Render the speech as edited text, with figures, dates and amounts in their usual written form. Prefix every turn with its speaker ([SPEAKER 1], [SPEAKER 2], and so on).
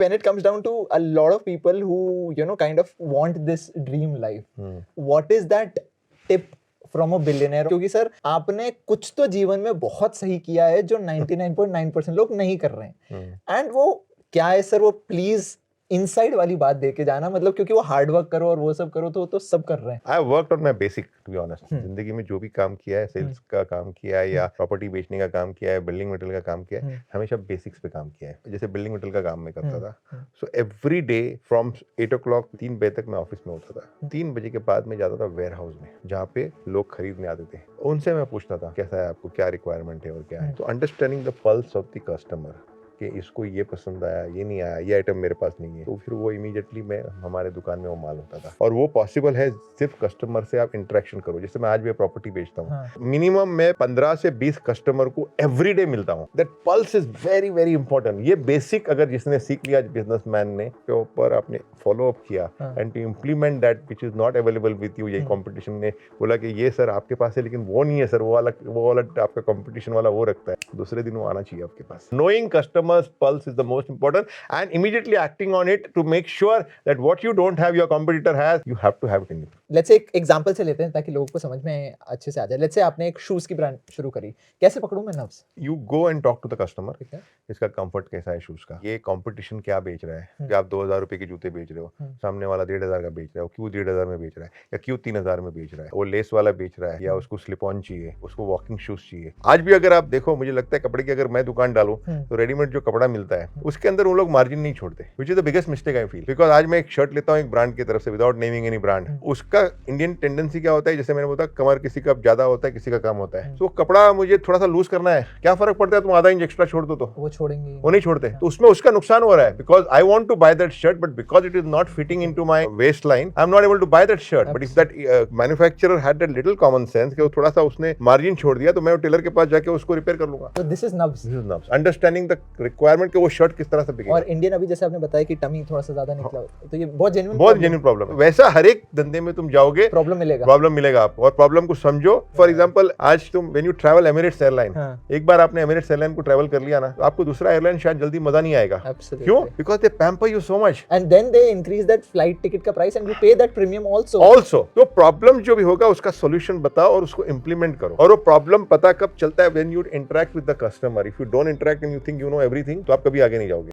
[SPEAKER 1] when it comes down to a lot of people who kind of want this dream life, what is that tip from a billionaire? क्योंकि sir आपने कुछ तो जीवन में बहुत सही किया है जो 99.9% लोग नहीं कर रहे हैं, एंड वो क्या है सर? वो प्लीज इनसाइड वाली बात दे के जाना, मतलब क्योंकि वो हार्ड वर्क करो और वो सब करो तो सब कर रहे हैं।
[SPEAKER 2] I worked on my basic, to be honest. जिंदगी में जो भी काम किया है, सेल्स का काम किया है या प्रॉपर्टी बेचने का काम किया है, बिल्डिंग मटेरियल का काम किया है, हमेशा बेसिक्स पे काम किया है। जैसे बिल्डिंग मटेरियल का काम मैं करता था, so every day from 8 o'clock 3 बजे तक मैं ऑफिस में होता था। 3 बजे के बाद मैं जाता था वेयर हाउस में, जहाँ पे लोग खरीदने आते थे। उनसे मैं पूछता था कैसा है आपको, क्या रिक्वायरमेंट है और क्या है। तो understanding the pulse of the customer, कि इसको ये पसंद आया, ये नहीं आया, ये आइटम मेरे पास नहीं है, तो फिर वो इमीडिएटली मैं हमारे दुकान में वो माल होता था। और वो पॉसिबल है सिर्फ कस्टमर से आप इंटरेक्शन करो। जैसे मैं आज भी प्रॉपर्टी बेचता हूँ, मिनिमम मैं 15 से 20 कस्टमर को एवरीडे मिलता हूँ। That pulse is very very important. ये बेसिक अगर जिसने सीख लिया बिजनेसमैन ने के ऊपर आपने फॉलो अप किया and to implement that which is not available with you. ये कंपटीशन ने बोला कि ये सर आपके पास है लेकिन वो नहीं है सर, वो वाला आपका कंपटीशन वाला वो रखता है, दूसरे दिन वो आना चाहिए आपके पास। Knowing customers pulse is the most important and immediately acting on it to make sure that what you don't have your competitor has, you have to have it in you.
[SPEAKER 1] Let's say एक example से लेते हैं ताकि लोगों को समझ में अच्छे से आ जाए। लेट्स से आपने एक शूज की ब्रांड शुरू करी, कैसे पकड़ूं मैं nerves?
[SPEAKER 2] You go and talk to the customer, इसका कंफर्ट कैसा है शूज का, ये कंपटीशन क्या बेच रहा है, कि आप 2000 रुपए के जूते बेच रहे हो, सामने वाला 1500 का बेच रहा है, क्यों 1500 में बेच रहा है या क्यों 3000 में बेच रहा है, वो लेस वाला बेच रहा है या उसको स्लिप ऑन चाहिए, उसको वॉकिंग शूज चाहिए। आज भी अगर आप देखो, मुझे लगता है कपड़े की अगर मैं दुकान डालूं तो रेडीमेड जो कपड़ा मिलता है उसके अंदर वो लोग मार्जिन नहीं छोड़ते, which is the biggest mistake I feel. Because आज मैं एक शर्ट लेता हूँ एक ब्रांड की तरफ से विदाउट नेमिंग एनी ब्रांड, उसका इंडियन टेंडेंसी क्या होता है, जैसे मैंने बताया कमर किसी का ज्यादा होता है किसी का कम होता है, तो कपड़ा मुझे थोड़ा सा लूज करना है, क्या फर्क पड़ता है तुम आधा इंच एक्स्ट्रा छोड़ दो तो
[SPEAKER 1] वो छोड़ेंगे,
[SPEAKER 2] वो नहीं छोड़ते, तो उसमें उसका नुकसान हो रहा है। Because I want to buy that shirt but because it is not fitting into my waist line I am not able to buy that shirt. But if that manufacturer had that little common sense कि वो थोड़ा सा उसने margin छोड़ दिया, तो मैं Taylor के पास जाके उसको रिपेयर कर लूंगा।
[SPEAKER 1] तो this is nerves,
[SPEAKER 2] understanding the requirement कि वो शर्ट किस तरह से बिकेगा।
[SPEAKER 1] और इंडियन अभी जैसे आपने बताया कि टमी थोड़ा सा ज्यादा निकला, तो ये बहुत
[SPEAKER 2] जेन्युइन प्रॉब्लम है। वैसा हर एक धंधे में तुम जाओगे प्रॉब्लम मिलेगा आपको, और प्रॉब्लम को समझो। फॉर एग्जांपल आज तुम when you travel Emirates airline, एक बार आपने एमिरेट्स एयरलाइन को ट्रैवल कर लिया ना, तो आपको दूसरा एयरलाइन शायद जल्दी मजा नहीं आएगा। क्यों? Because they pamper you so much
[SPEAKER 1] and then they increase that flight ticket का price and you pay that premium also.
[SPEAKER 2] तो प्रॉब्लम जो भी होगा उसका सॉल्यूशन बताओ और उसको इंप्लीमेंट करो। और वो प्रॉब्लम पता कब चलता है, when you interact with the customer. If you don't interact and you think you know everything, तो आप कभी आगे नहीं जाओगे।